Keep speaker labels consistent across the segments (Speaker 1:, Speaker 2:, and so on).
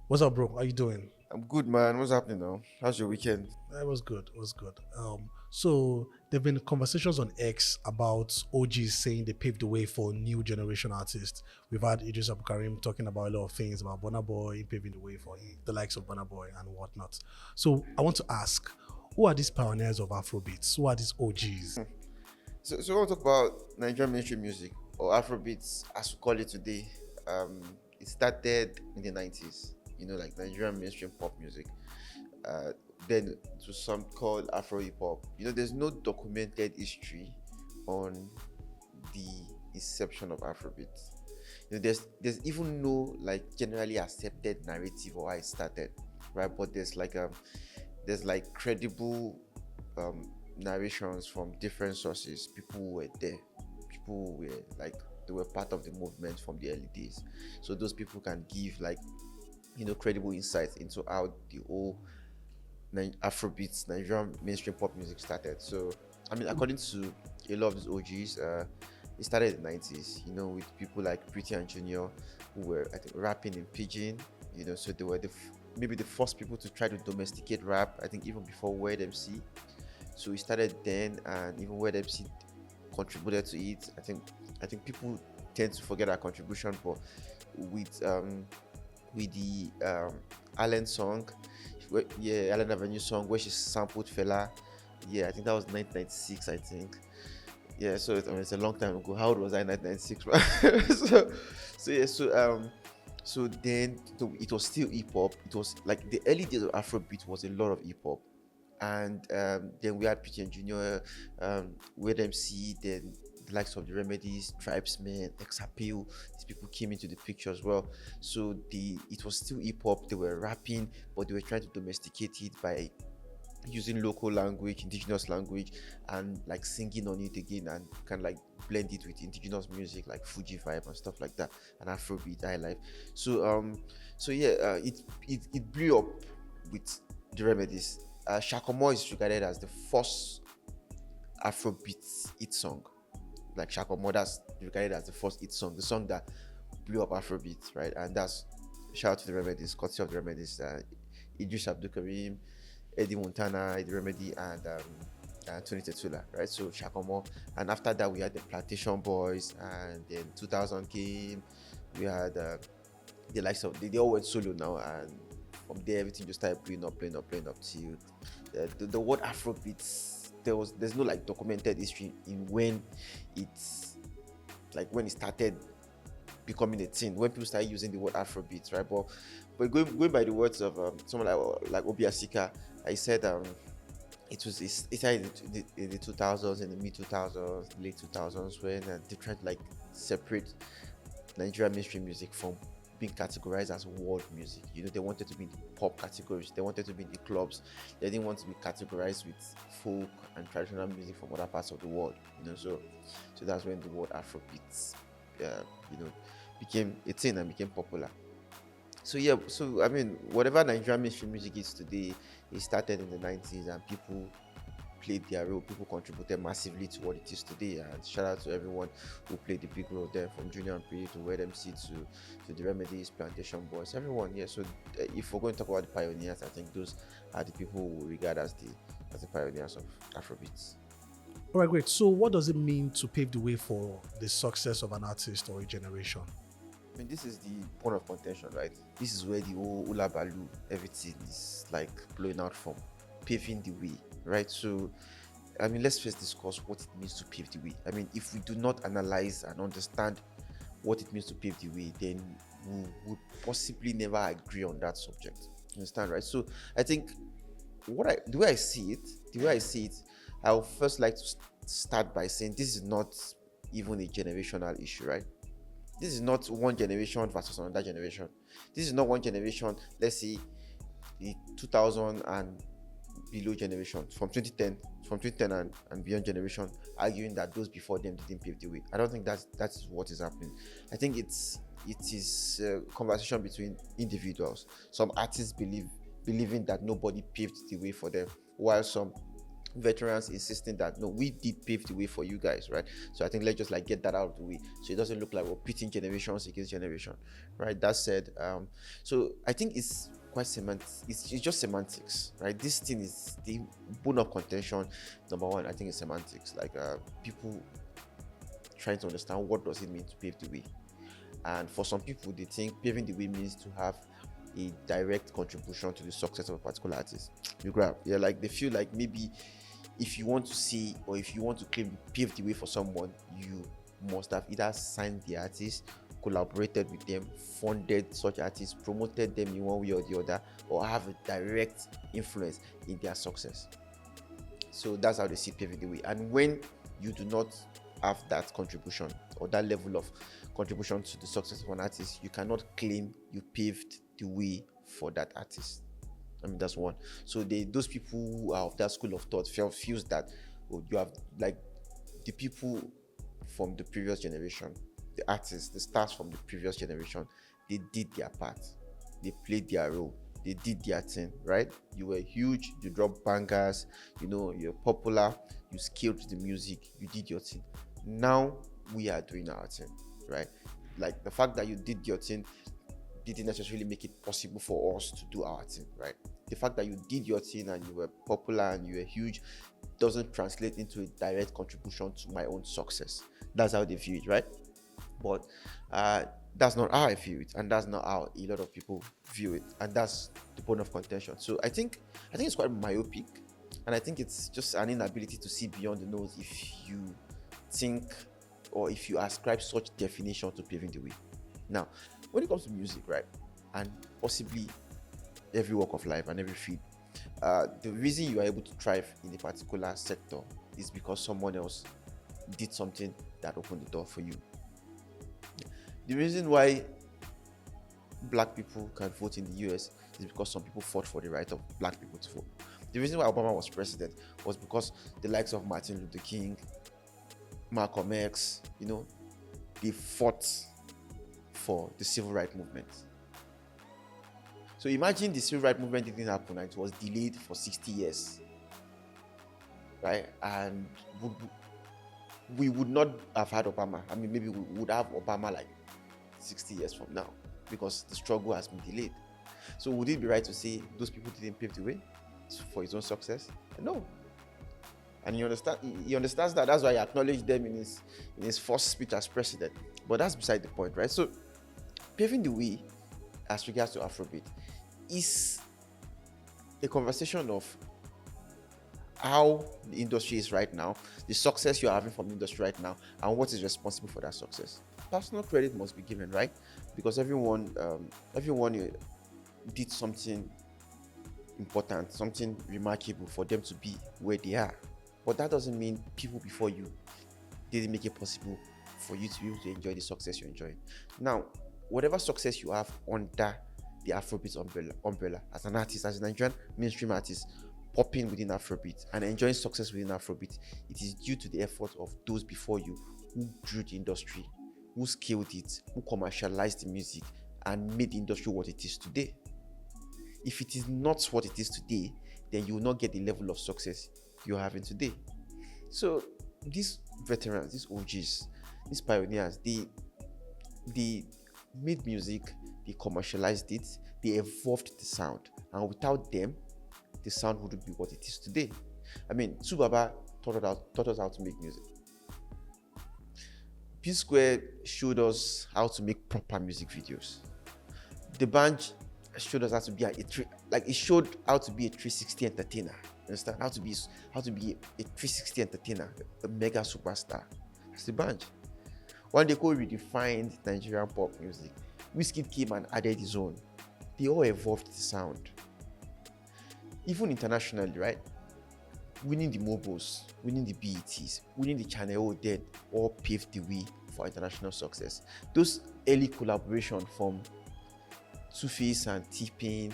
Speaker 1: What's up, bro? How you doing?
Speaker 2: I'm good, man. What's happening now? How's your weekend?
Speaker 1: It was good. It was good. So there've been conversations on X about OGs saying they paved the way for new generation artists. We've had Eedris Abdulkareem talking about a lot of things about Burna Boy paving the way for the likes of Burna Boy and whatnot. So I want to ask, who are these pioneers of Afrobeats? Who are these OGs?
Speaker 2: So I want to talk about Nigerian mainstream music or Afrobeats, as we call it today. It started in the 90s. Like Nigerian mainstream pop music. Uh, then to some called Afro hip hop. There's no documented history on the inception of Afrobeats. There's even no like generally accepted narrative or how it started, right? But there's like credible narrations from different sources. People who were there, people who were like they were part of the movement from the early days. So those people can give like credible insights into how the whole Afrobeats, Nigerian mainstream pop music started. So, I mean, according to a lot of these OGs, it started in the 90s, with people like Pretty and Junior who were, I think, rapping in Pidgin, so they were maybe the first people to try to domesticate rap, I think, even before Word MC. So we started then, and even Word MC contributed to it. I think people tend to forget our contribution, but with the Allen song, yeah, Allen Avenue song where she sampled Fela. Yeah, I think that was 1996. I think. Yeah, so it's a long time ago. How old was I in 1996? So then it was still hip hop. It was like the early days of Afrobeat was a lot of hip hop, and then we had Peach and Junior, with MC, then the likes of the Remedies, Tribesmen, Exappeal. These people came into the picture as well. So it was still hip hop. They were rapping, but they were trying to domesticate it by using local language, indigenous language, and like singing on it again, and kind of like blend it with indigenous music like Fuji vibe and stuff like that, and Afrobeat, high life. So yeah, it blew up with the Remedies. Shakomo is regarded as the first Afrobeat hit song. Like Shakomo, that's regarded as the first hit song, the song that blew up Afrobeat, right? And that's shout out to the Remedies, courtesy of the Remedies, Idris Abdulkareem, Eddie Montana, Eddie Remedy, and Tony Tetula, right? So Shakomo, and after that we had the Plantation Boys, and then 2000 came. We had the likes of they all went solo now, and from there everything just started playing up till the word Afrobeats. There's no like documented history in when it's like when it started becoming a thing, when people started using the word Afrobeats, right? But going by the words of someone like Obi Asika, I said it started in the 2000s, in the mid 2000s, late 2000s, when they tried to like separate Nigerian mainstream music from being categorized as world music. They wanted to be in the pop categories, they wanted to be in the clubs, they didn't want to be categorized with folk and traditional music from other parts of the world. So that's when the word Afrobeats, uh, you know, became a thing and became popular. So yeah, so I mean, whatever Nigerian mainstream music is today, it started in the 90s, and people played their role. People contributed massively to what it is today. And shout out to everyone who played the big role there, from Junior and Pre to Red MC to the Remedies, Plantation Boys, everyone. Yeah. So if we're going to talk about the pioneers, I think those are the people who we regard as the pioneers of Afrobeats.
Speaker 1: All right, great. So what does it mean to pave the way for the success of an artist or a generation?
Speaker 2: I mean, this is the point of contention, right? This is where the whole Ula Balu, everything is like blowing out from, paving the way, right? So, I mean, let's first discuss what it means to pave the way. I mean, if we do not analyze and understand what it means to pave the way, then we would possibly never agree on that subject. You understand, right? So, I think the way I see it, I would first like to start by saying this is not even a generational issue, right? This is not one generation versus another generation. This is not one generation, let's say the 2000 and below generation, from 2010 and beyond generation, arguing that those before them didn't pave the way. I don't think that's what is happening. I think it is a conversation between individuals. Some artists believing that nobody paved the way for them, while some veterans insisting that no, we did pave the way for you guys, right? So I think let's just like get that out of the way, so it doesn't look like we're pitting generations against generation, right? That said, so I think it's quite semantics. It's just semantics, right? This thing is the bone of contention. Number one, I think it's semantics. Like people trying to understand what does it mean to pave the way, and for some people, they think paving the way means to have a direct contribution to the success of a particular artist. You grab, yeah, like they feel like maybe if you want to see or if you want to claim you paved the way for someone, you must have either signed the artist, collaborated with them, funded such artists, promoted them in one way or the other, or have a direct influence in their success. So that's how they see paving the way. And when you do not have that contribution or that level of contribution to the success of an artist, you cannot claim you paved the way for that artist. I mean, that's one. So those people who are of that school of thought feels that you have like the people from the previous generation, the artists, the stars from the previous generation, they did their part, they played their role, they did their thing, right? You were huge, you dropped bangers, you're popular, you scaled the music, you did your thing. Now we are doing our thing, right? Like the fact that you did your thing didn't necessarily make it possible for us to do our thing, right? The fact that you did your thing and you were popular and you were huge doesn't translate into a direct contribution to my own success. That's how they view it, right? But that's not how I view it, and that's not how a lot of people view it, and that's the bone of contention. So I think it's quite myopic, and I think it's just an inability to see beyond the nose if you think or if you ascribe such definition to paving the way. Now, when it comes to music, right, and possibly every walk of life and every field, the reason you are able to thrive in a particular sector is because someone else did something that opened the door for you. The reason why black people can vote in the US is because some people fought for the right of black people to vote. The reason why Obama was president was because the likes of Martin Luther King, Malcolm X, they fought for the civil rights movement. So imagine the civil rights movement didn't happen and it was delayed for 60 years, right? And we would not have had Obama. I mean, maybe we would have Obama like 60 years from now because the struggle has been delayed. So would it be right to say those people didn't pave the way for his own success? No. And he understands that. That's why he acknowledged them in his first speech as president. But that's beside the point, right? So paving the way as regards to Afrobeat is a conversation of how the industry is right now, the success you're having from the industry right now, and what is responsible for that success. Personal credit must be given, right? Because everyone did something important, something remarkable for them to be where they are. But that doesn't mean people before you didn't make it possible for you to be able to enjoy the success you're enjoying. Now, whatever success you have under the Afrobeat umbrella as an artist, as a Nigerian mainstream artist, popping within Afrobeat and enjoying success within Afrobeat, it is due to the effort of those before you who drew the industry, who scaled it, who commercialized the music and made the industry what it is today. If it is not what it is today, then you will not get the level of success you're having today. So these veterans, these OGs, these pioneers, they made music, they commercialized it, they evolved the sound, and without them, the sound wouldn't be what it is today. I mean, Subaba taught us how to make music. P Square showed us how to make proper music videos. The band showed us how to be it showed how to be a 360 entertainer. You understand? How to be a 360 entertainer, a mega superstar. That's the band. When they redefined Nigerian pop music, Wizkid came and added his own. They all evolved the sound. Even internationally, right? Winning the Mobos, winning the BETs, winning the Channel O then all paved the way for international success. Those early collaborations from Two-Face and T-Pain,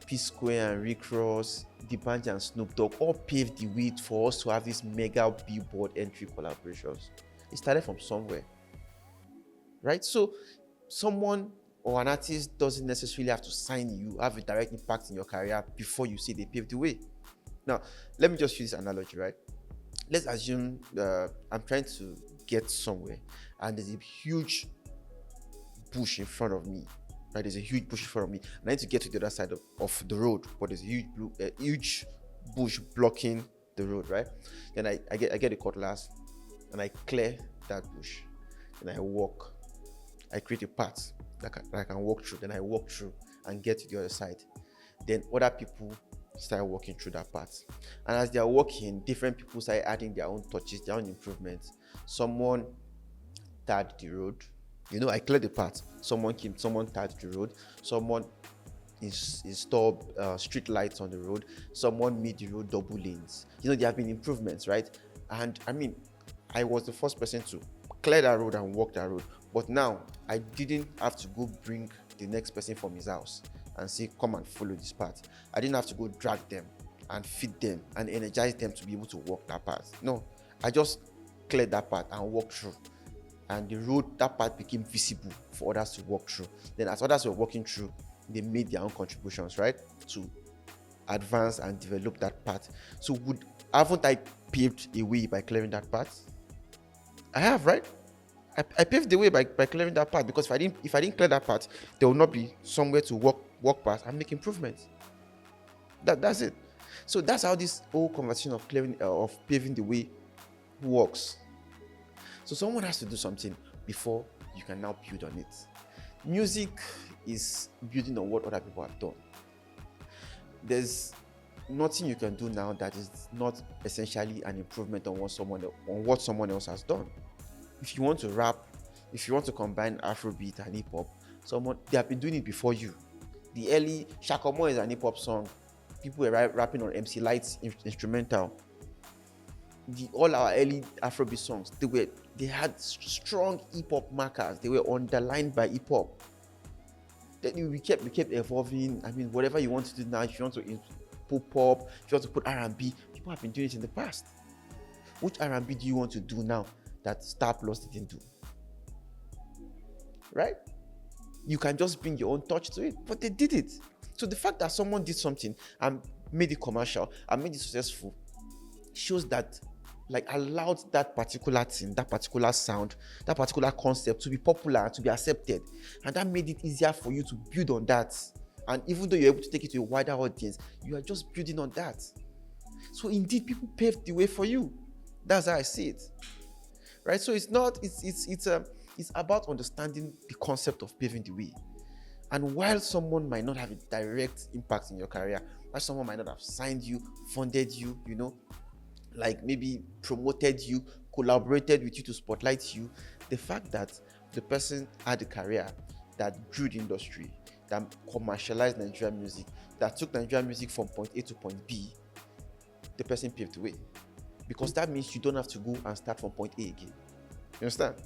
Speaker 2: P Square and Rick Ross, D'banj and Snoop Dogg all paved the way for us to have these mega Billboard entry collaborations. It started from somewhere, right? So someone or an artist doesn't necessarily have to sign you, have a direct impact in your career before you say they paved the way. Now, let me just use this analogy, right? Let's assume I'm trying to get somewhere and there's a huge bush in front of me, right? There's a huge bush in front of me. And I need to get to the other side of the road, but there's a huge bush blocking the road, right? Then I get a cutlass and I clear that bush. Then I walk. I create a path that I can walk through. Then I walk through and get to the other side. Then other people start walking through that path. And as they are walking, different people start adding their own touches, their own improvements. Someone tarred the road. I cleared the path. Someone tarred the road. Someone installed street lights on the road. Someone made the road double lanes. There have been improvements, right? And I was the first person to clear that road and walk that road. But now I didn't have to go bring the next person from his house and say, come and follow this path. I didn't have to go drag them and feed them and energize them to be able to walk that path. No, I just cleared that path and walked through. And the road, that path became visible for others to walk through. Then as others were walking through, they made their own contributions, right? To advance and develop that path. So haven't I paved a way by clearing that path? I have, right? I paved the way by clearing that path, because if I didn't clear that path, there will not be somewhere to walk past and make improvements. That's it. So that's how this whole conversation of paving the way works. So someone has to do something before you can now build on it. Music is building on what other people have done. There's nothing you can do now that is not essentially an improvement on what someone else has done. If you want to rap, if you want to combine Afrobeat and hip hop, they have been doing it before you. The early Shakomo is an hip hop song. People were rapping on MC Light's instrumental. All our early Afrobeat songs, they had strong hip hop markers. They were underlined by hip hop. Then we kept evolving. Whatever you want to do now, if you want to put pop, if you want to put R&B, people have been doing it in the past. Which R&B do you want to do now that Star Plus didn't do? Right? You can just bring your own touch to it, but they did it. So the fact that someone did something and made it commercial and made it successful shows that, allowed that particular thing, that particular sound, that particular concept to be popular and to be accepted. And that made it easier for you to build on that. And even though you're able to take it to a wider audience, you are just building on that. So indeed, people paved the way for you. That's how I see it. Right? So it's about understanding the concept of paving the way. And while someone might not have a direct impact in your career, while someone might not have signed you, funded you, maybe promoted you, collaborated with you to spotlight you, the fact that the person had a career that grew the industry, that commercialized Nigerian music, that took Nigerian music from point A to point B, the person paved the way. Because that means you don't have to go and start from point A again. You understand?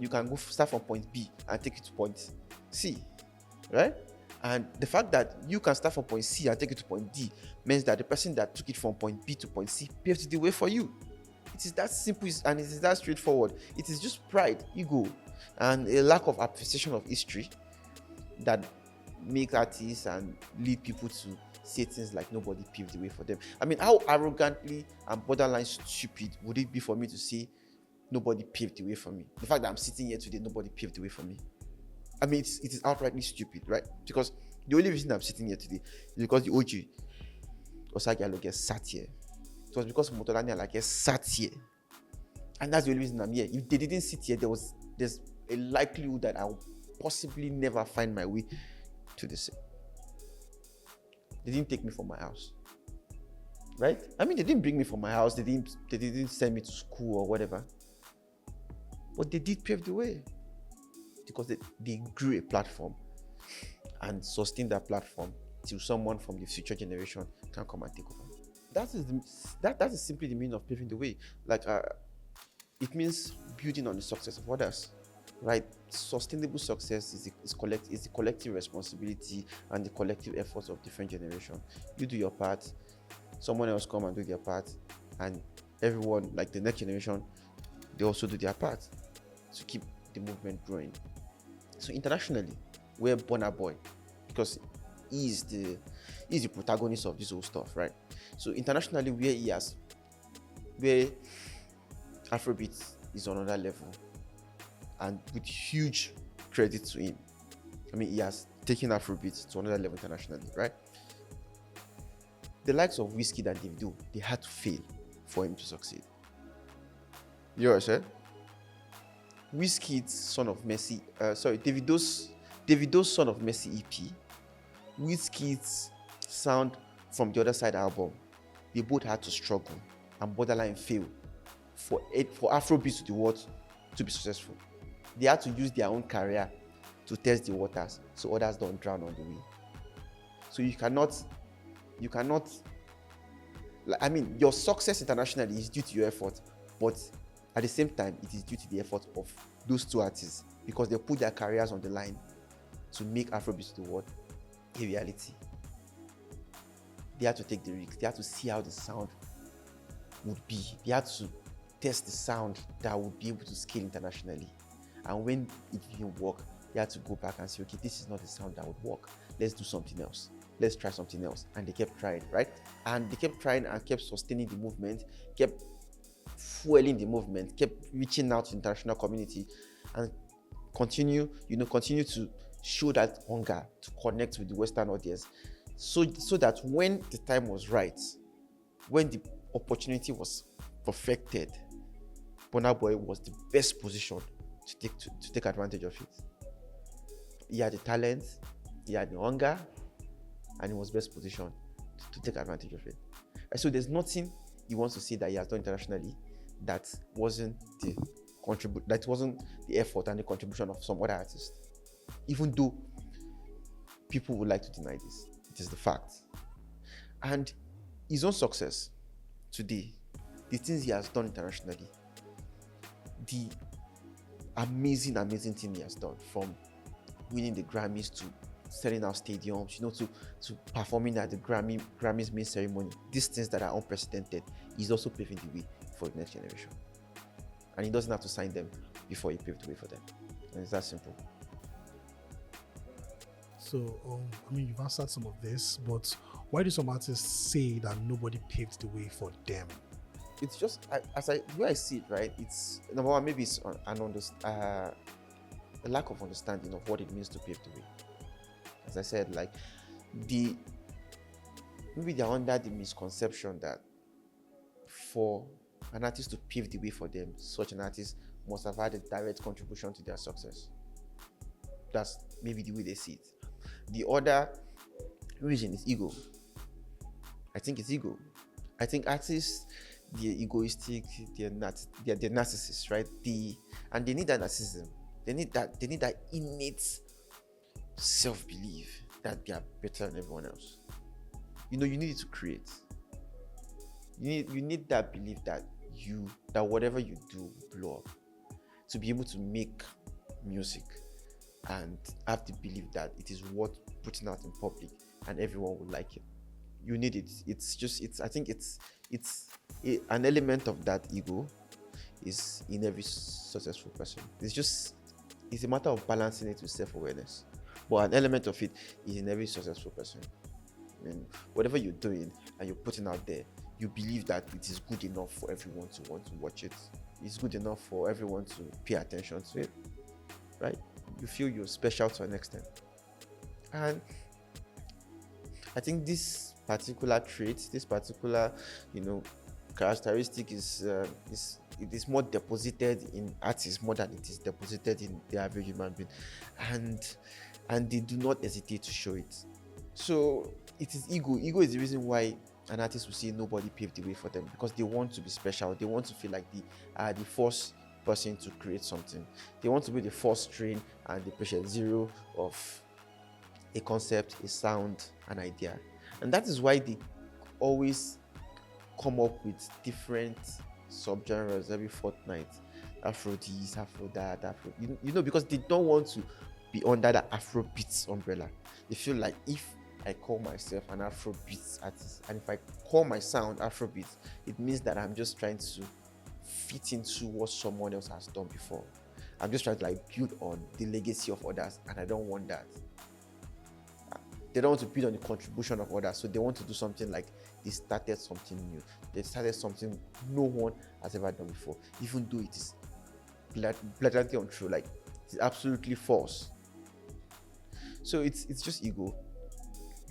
Speaker 2: You can go start from point B and take it to point C, right? And the fact that you can start from point C and take it to point D means that the person that took it from point B to point C paved the way for you. It is that simple and it is that straightforward. It is just pride, ego, and a lack of appreciation of history that make artists and lead people to say things like nobody paved the way for them. How arrogantly and borderline stupid would it be for me to say nobody paved the way for me? The fact that I'm sitting here today, nobody paved the way for me. It is outrightly stupid, right? Because the only reason I'm sitting here today is because the OG Osagi Aloge sat here. It was because Motolani Alake sat here. And that's the only reason I'm here. If they didn't sit here, there's a likelihood that I will possibly never find my way to the scene. They didn't take me from my house, right? They didn't bring me from my house. They didn't send me to school or whatever. But they did pave the way because they grew a platform and sustained that platform till someone from the future generation can come and take over. That is simply the meaning of paving the way. It means building on the success of others. Right, sustainable success is the collective responsibility and the collective efforts of different generations. You do your part, someone else come and do their part, and everyone, like the next generation, they also do their part to keep the movement growing. So internationally, we're Burna Boy because he's the protagonist of this whole stuff, right? So internationally, where Afrobeat is on another level, and with huge credit to him. I mean, he has taken Afrobeat to another level internationally, right? The likes of Wizkid and Davido, they had to fail for him to succeed. You understand? Wizkid's Son of Mercy, Davido's Son of Mercy EP, Wizkid's Sound from the Other Side album, they both had to struggle and borderline fail for Afrobeat to the world to be successful. They had to use their own career to test the waters so others don't drown on the way. So you cannot, I mean, your success internationally is due to your effort, but at the same time, it is due to the effort of those two artists because they put their careers on the line to make Afrobeat to the world a reality. They had to take the risk. They had to see how the sound would be. They had to test the sound that would be able to scale internationally. And when it didn't work, they had to go back and say, okay, this is not the sound that would work. Let's do something else. Let's try something else. And they kept trying, right? And they kept trying and kept sustaining the movement, kept fueling the movement, kept reaching out to the international community and continue to show that hunger to connect with the Western audience. So that when the time was right, when the opportunity was perfected, Burna Boy was the best position to take advantage of it. He had the talent, he had the hunger, and he was best positioned to take advantage of it. And so there's nothing he wants to say that he has done internationally that wasn't the effort and the contribution of some other artists. Even though people would like to deny this, it is the fact. And his own success today, the things he has done internationally, the amazing thing he has done, from winning the Grammys to selling out stadiums, to performing at the Grammys main ceremony, these things that are unprecedented, he's also paving the way for the next generation. And he doesn't have to sign them before he paved the way for them. And it's that simple.
Speaker 1: So, I mean, you've answered some of this, but why do some artists say that nobody paved the way for them?
Speaker 2: It's just, the way I see it, right? It's, number one, maybe it's a lack of understanding of what it means to pave the way. As I said, like, maybe they're under the misconception that for an artist to pave the way for them, such an artist must have had a direct contribution to their success. That's maybe the way they see it. The other reason is ego. I think it's ego. I think artists, they're egoistic, they're narcissists, right? And they need that narcissism. They need that innate self-belief that they are better than everyone else. You need it to create. You need that belief that whatever you do will blow up. To be able to make music and have the belief that it is worth putting out in public and everyone will like it. You need it. I think an element of that ego is in every successful person. It's a matter of balancing it with self-awareness. But an element of it is in every successful person. I mean, whatever you're doing and you're putting out there, you believe that it is good enough for everyone to want to watch it. It's good enough for everyone to pay attention to it, right? You feel you're special to an extent. And I think this particular trait, this particular, characteristic is more deposited in artists more than it is deposited in the average human being. And they do not hesitate to show it. So it is ego. Ego is the reason why an artist will say nobody paved the way for them, because they want to be special. They want to feel like they are the first person to create something. They want to be the first strain and the patient zero of a concept, a sound, an idea. And that is why they always come up with different subgenres every fortnight. Afro this, Afro that, Afro, because they don't want to be under the Afrobeats umbrella. They feel like if I call myself an Afrobeats artist, and if I call my sound Afrobeats, it means that I'm just trying to fit into what someone else has done before. I'm just trying to build on the legacy of others, and I don't want that. they don't want to build on the contribution of others. So they want to do something like they started something new. They started something no one has ever done before, even though it is blatantly untrue. Like, it's absolutely false. So it's just ego.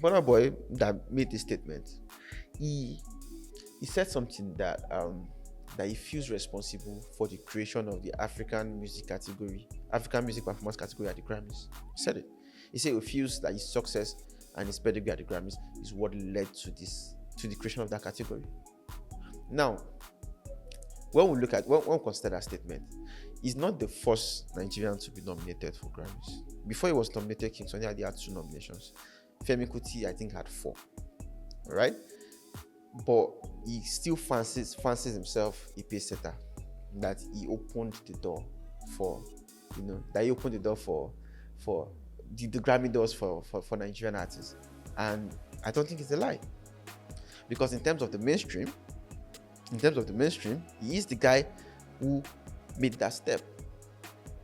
Speaker 2: Burna Boy that made this statement, he said something that he feels responsible for the creation of the African music performance category at the Grammys. He said it. He said he feels that his success and his pedigree at the Grammys is what led to the creation of that category. Now, when we consider that statement, he's not the first Nigerian to be nominated for Grammys. Before he was nominated, King Sunny Ade had 2 nominations. Femi Kuti, I think, had 4. All right? But he still fancies himself a pace setter. That he opened the door for, the Grammy doors for Nigerian artists. And I don't think it's a lie. Because in terms of the mainstream, he is the guy who made that step.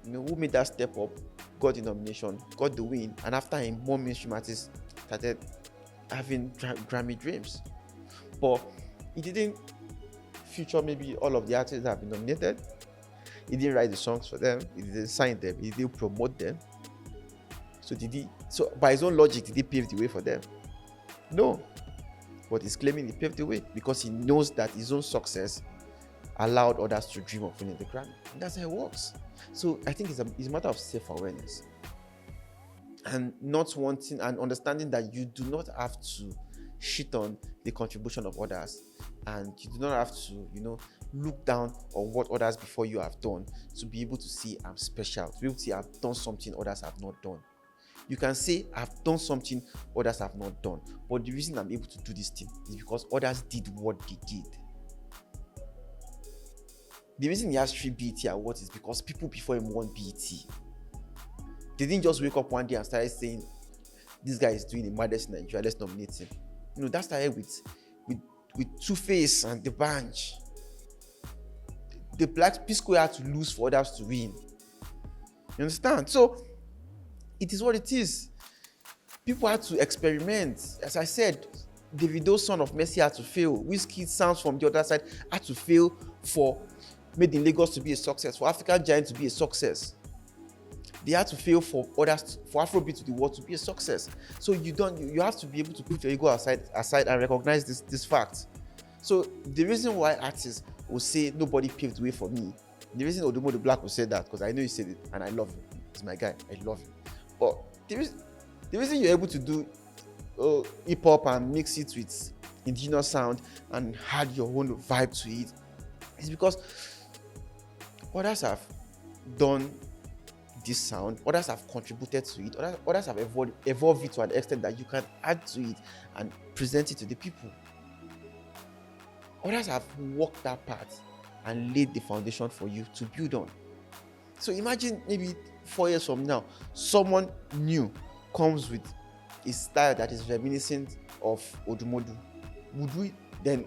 Speaker 2: Who made that step up, got the nomination, got the win, and after him, more mainstream artists started having Grammy dreams. But he didn't feature maybe all of the artists that have been nominated. He didn't write the songs for them. He didn't sign them. He didn't promote them. So by his own logic, did he pave the way for them? No. But he's claiming he paved the way because he knows that his own success allowed others to dream of winning the Grammy. And that's how it works. So I think it's a matter of self-awareness and not wanting and understanding that you do not have to shit on the contribution of others, and you do not have to, look down on what others before you have done to be able to see I'm special, to be able to see I've done something others have not done. You can say I've done something others have not done, but the reason I'm able to do this thing is because others did what they did. The reason he has 3 BET awards is because people before him won BET. They didn't just wake up one day and started saying, this guy is doing the maddest in Nigeria, let's nominate him. That started with Two-Face and the Bunch. The Black P-Square had to lose for others to win. You understand? So it is what it is. People had to experiment. As I said, Davido's Son of Mercy had to fail. Wizkid's Sounds from the Other Side had to fail for Made in Lagos to be a success, for African Giant to be a success. They had to fail for others, for Afrobeat to the world to be a success. So you have to be able to put your ego aside and recognize this fact. So the reason why artists will say nobody paved the way for me, the reason Odumo the Black will say that, because I know you said it and I love you. He's my guy, I love you. But the reason you're able to do hip hop and mix it with indigenous sound and add your own vibe to it is because others have done this sound, others have contributed to it, others have evolved it to an extent that you can add to it and present it to the people. Others have walked that path and laid the foundation for you to build on. So imagine maybe 4 years from now, someone new comes with a style that is reminiscent of Odumodu. Would we then,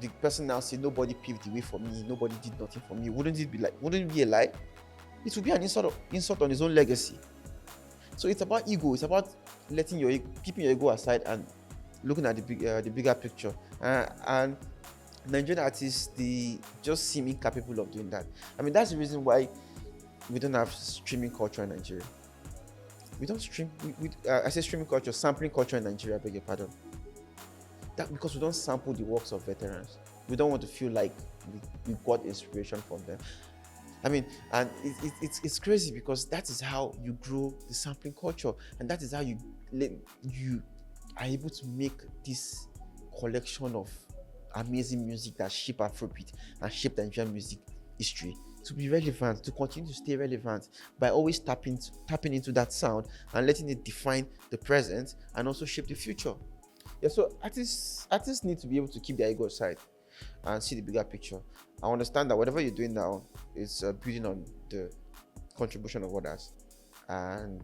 Speaker 2: the person now say nobody paved the way for me, nobody did nothing for me? Wouldn't it be a lie? It would be an insult on his own legacy. So it's about ego. It's about keeping your ego aside and looking at the bigger picture. And Nigerian artists, they just seem incapable of doing that. I mean, that's the reason why we don't have streaming culture in Nigeria. We don't stream. I say streaming culture, sampling culture in Nigeria. I beg your pardon. That because we don't sample the works of veterans. We don't want to feel like we got inspiration from them. I mean, and it's crazy because that is how you grow the sampling culture, and that is how you are able to make this collection of amazing music that shape Afrobeat and shape Nigerian music history to be relevant, to continue to stay relevant by always tapping into that sound and letting it define the present and also shape the future. Yeah, so artists need to be able to keep their ego aside and see the bigger picture. I understand that whatever you're doing now is building on the contribution of others, and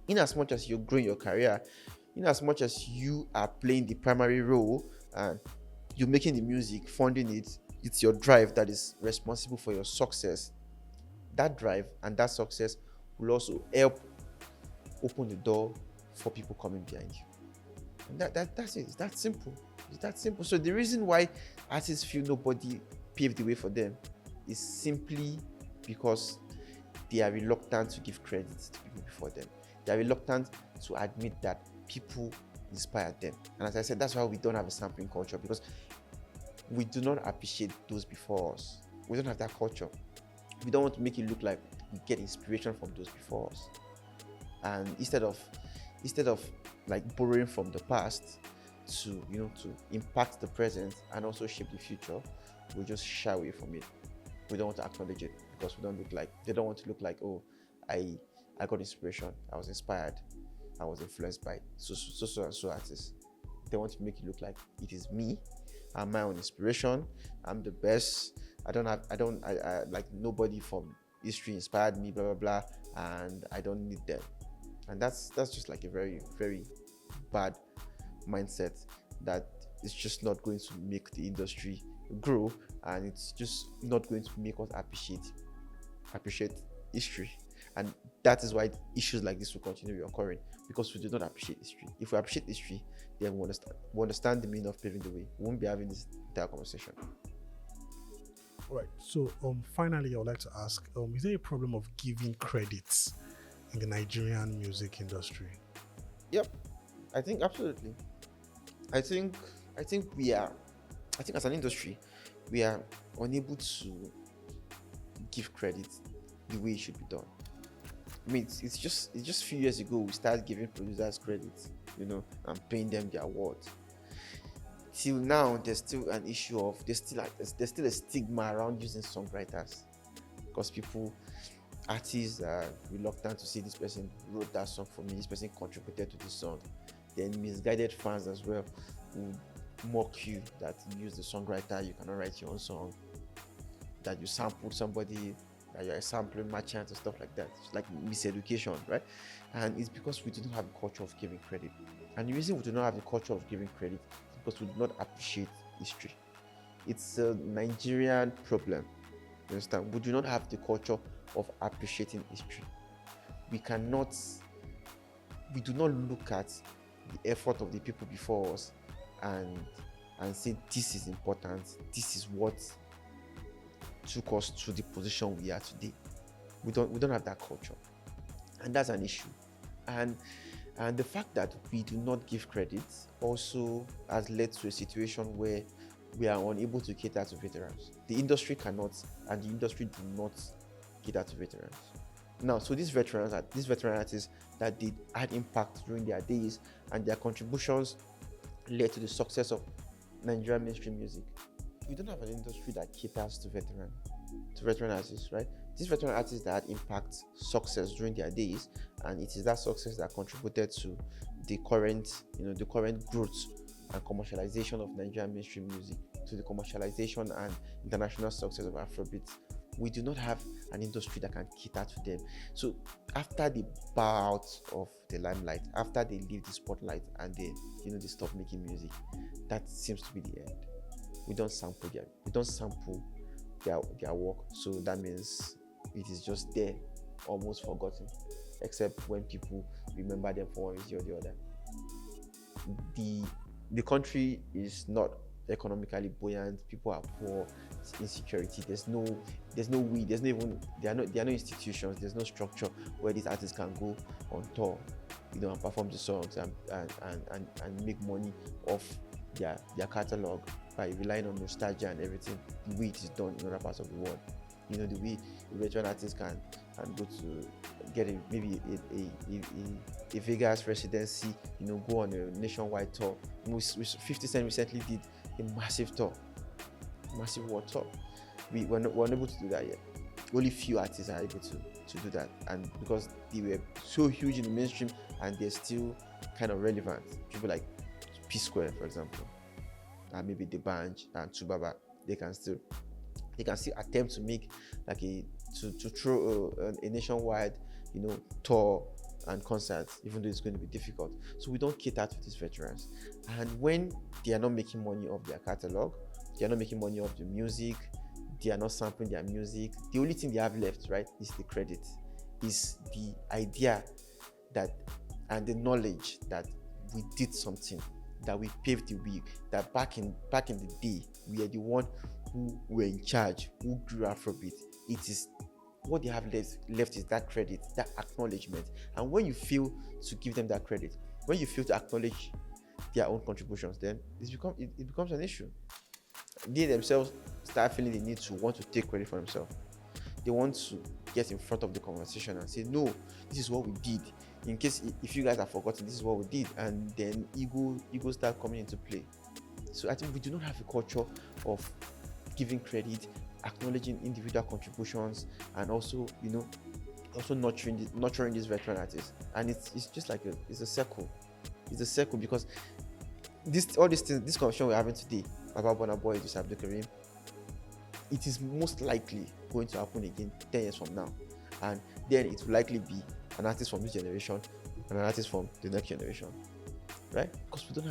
Speaker 2: in as much as you're growing your career, in as much as you are playing the primary role and you're making the music, funding it, it's your drive that is responsible for your success. That drive and that success will also help open the door for people coming behind you. And that's it. It's that simple. It's that simple. So the reason why artists feel nobody paved the way for them is simply because they are reluctant to give credit to people before them. They are reluctant to admit that people inspired them. And as I said, that's why we don't have a sampling culture, because we do not appreciate those before us. We don't have that culture. We don't want to make it look like we get inspiration from those before us. And instead of like borrowing from the past to impact the present and also shape the future, we just shy away from it. We don't want to acknowledge it because they don't want to look like, oh, I got inspiration, I was inspired, I was influenced by so and so artists. They want to make it look like it is me, I'm my own inspiration, I'm the best. I like nobody from history inspired me, blah blah blah, and I don't need them. And that's just like a very, very bad mindset that is just not going to make the industry grow, and it's just not going to make us appreciate history. And that is why issues like this will continue occurring, because we do not appreciate history. If we appreciate history, then we understand the meaning of paving the way. We won't be having this entire conversation.
Speaker 1: All right. So finally, I would like to ask, is there a problem of giving credits in the Nigerian music industry?
Speaker 2: Yep, I think absolutely. I think as an industry, we are unable to give credit the way it should be done. I mean, it's just a few years ago we started giving producers credit, and paying them their worth. Till now, there's still an issue of there's still a stigma around using songwriters, because artists are reluctant to say this person wrote that song for me, this person contributed to this song. Then misguided fans as well will mock you that you use the songwriter, you cannot write your own song, that you sampled somebody, that you're a sampling merchant and stuff like that. It's like miseducation, right? And it's because we do not have a culture of giving credit. And the reason we do not have a culture of giving credit is because we do not appreciate history. It's a Nigerian problem. You understand? We do not have the culture of appreciating history. We do not look at the effort of the people before us and say this is important, this is what took us to the position we are today. We don't have that culture, and that's an issue. And the fact that we do not give credit also has led to a situation where we are unable to cater to veterans. The industry cannot, and the industry do not cater to veterans. Now, so these veteran artists that did had impact during their days, and their contributions led to the success of Nigerian mainstream music. We don't have an industry that caters to veteran artists, right? These veteran artists that had impact, success during their days, and it is that success that contributed to the current growth and commercialization of Nigerian mainstream music, to the commercialization and international success of Afrobeat. We do not have an industry that can cater to them. So after they bow out of the limelight, after they leave the spotlight and they stop making music, that seems to be the end. We don't sample their work, so that means it is just there, almost forgotten, except when people remember them for one reason or the other. The country is not economically buoyant. People are poor, insecurity. There are no institutions, there's no structure where these artists can go on tour, and perform the songs and make money off their catalog by relying on nostalgia and everything, the way it is done in other parts of the world. The way a veteran artist can go to get maybe a Vegas residency, go on a nationwide tour. 50 Cent recently did a massive world tour. We're not able to do that yet. Only few artists are able to do that, and because they were so huge in the mainstream and they're still kind of relevant. People like P Square, for example, and maybe The Banj and Tubaba, they can still attempt to make to throw a nationwide tour and concerts, even though it's going to be difficult. So we don't cater to these veterans, and when they are not making money off their catalog, they are not making money off the music, they are not sampling their music, the only thing they have left, right, is the credit, is the idea that and the knowledge that we did something, that we paved the way, that back in the day we are the one who were in charge, who grew Afrobeat. It is what they have left is that credit, that acknowledgement. And when you fail to give them that credit, when you fail to acknowledge their own contributions, then it becomes an issue. They themselves start feeling the need to want to take credit for themselves. They want to get in front of the conversation and say, no, this is what we did. In case if you guys have forgotten, this is what we did. And then ego start coming into play. So I think we do not have a culture of giving credit, acknowledging individual contributions, and also nurturing these veteran artists. And it's just like it's a circle. It's a circle because all these things, this conversation we're having today about Burna Boy, Eedris Abdulkareem, it is most likely going to happen again 10 years from now, and then it will likely be an artist from this generation and an artist from the next generation, right? Because we don't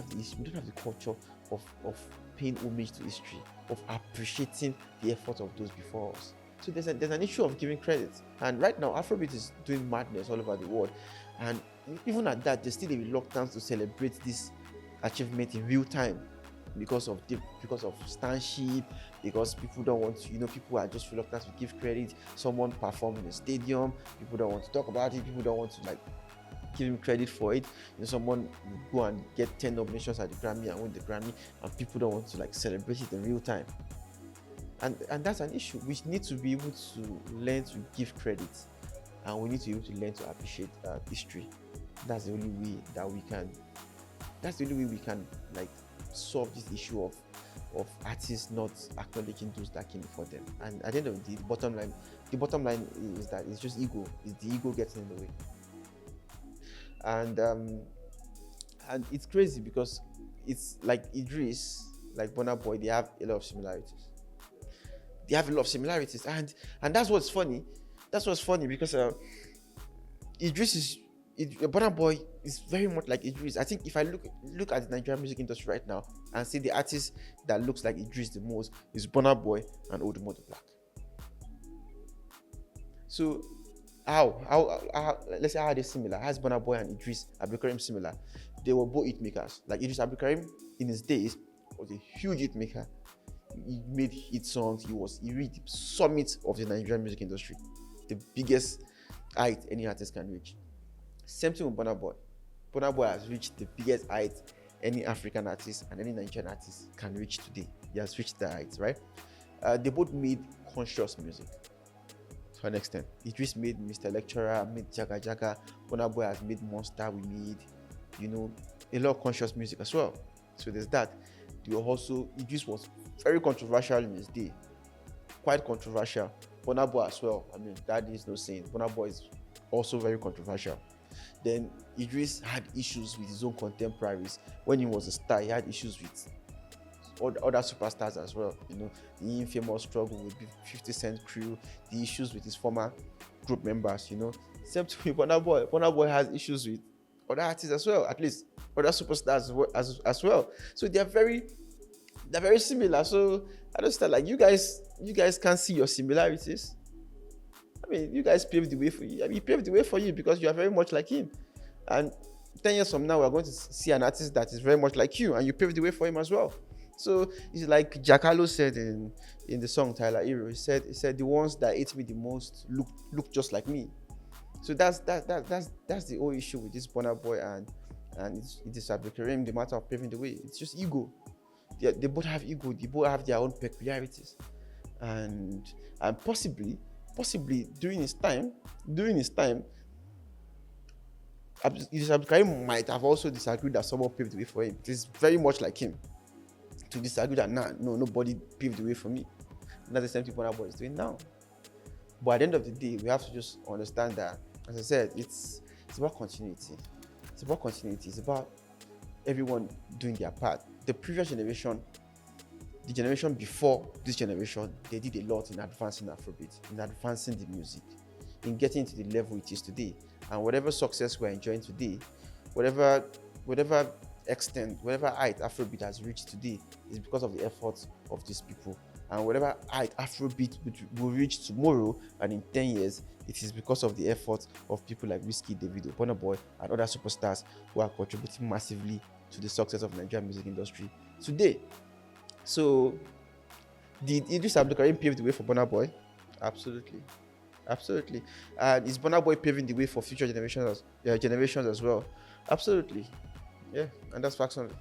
Speaker 2: have the culture of paying homage to history, of appreciating the effort of those before us. So there's an issue of giving credit, and right now Afrobeat is doing madness all over the world, and even at that, there's still a reluctance to celebrate this achievement in real time because of stanship, because people don't want to, people are just reluctant to give credit. Someone performed in a stadium, people don't want to talk about it, people don't want to give him credit for it. Someone will go and get 10 nominations at the Grammy and win the Grammy, and people don't want to celebrate it in real time. And that's an issue. We need to be able to learn to give credit, and we need to be able to learn to appreciate history. That's the only way that we can. That's the only way we can solve this issue of artists not acknowledging those that came before them. And at the end of the day, the bottom line is that it's just ego. It's the ego getting in the way. And it's crazy because it's like Eedris, like Burna Boy, they have a lot of similarities. And that's what's funny. That's what's funny because Burna Boy is very much like Eedris. I think if I look at the Nigerian music industry right now and see the artist that looks like Eedris the most is Burna Boy and Odumo the Black. So how let's say how are they similar? How is Burna Boy and Eedris Abdulkareem similar? They were both hit makers. Like Eedris Abdulkareem in his days was a huge hit maker. He made hit songs. He reached the summit of the Nigerian music industry, the biggest height any artist can reach. Same thing with Burna Boy. Burna Boy has reached the biggest height any African artist and any Nigerian artist can reach today. He has reached the height, right? They both made conscious music to an extent. Eedris made Mr. Lecturer, made Jaga Jaga. Burna Boy has made Monster. We made, a lot of conscious music as well. So there's that. Eedris was very controversial in his day. Quite controversial. Burna Boy as well. I mean, that is no saying. Burna Boy is also very controversial. Then Eedris had issues with his own contemporaries. When he was a star, he had issues with other superstars as well. The infamous struggle with 50 Cent crew, the issues with his former group members. Same to Burna Boy. Burna Boy has issues with other artists as well, at least other superstars as well. So they're very similar. So I just thought you guys can't see your similarities. I mean, you guys paved the way for you. I mean, he paved the way for you because you are very much like him. And 10 years from now, we're going to see an artist that is very much like you, and you paved the way for him as well. So it's like Jack Harlow said in the song Tyler Hero. He said the ones that hate me the most look just like me. So that's the whole issue with this Burna Boy and Eedris Abdulkareem, the matter of paving the way. It's just ego. They both have ego. They both have their own peculiarities, and possibly during his time, Eedris Abdulkareem might have also disagreed that someone paved the way for him. It is very much like him to disagree that nobody paved the way for me. And that's the same thing Burna Boy is doing now. But at the end of the day, we have to just understand that, as I said, it's about continuity. It's about continuity. It's about everyone doing their part. The previous generation, the generation before this generation, they did a lot in advancing Afrobeat, in advancing the music, in getting to the level it is today. And whatever success we're enjoying today, whatever extent, whatever height Afrobeat has reached today is because of the efforts of these people. And whatever height Afrobeat will reach tomorrow and in 10 years it is because of the efforts of people like Whiskey, Davido, Burna Boy, and other superstars who are contributing massively to the success of Nigerian music industry today. So, did Eedris Abdulkareem pave the way for Burna Boy? Absolutely. Absolutely. And is Burna Boy paving the way for future generations as well? Absolutely. Yeah, and that's facts only.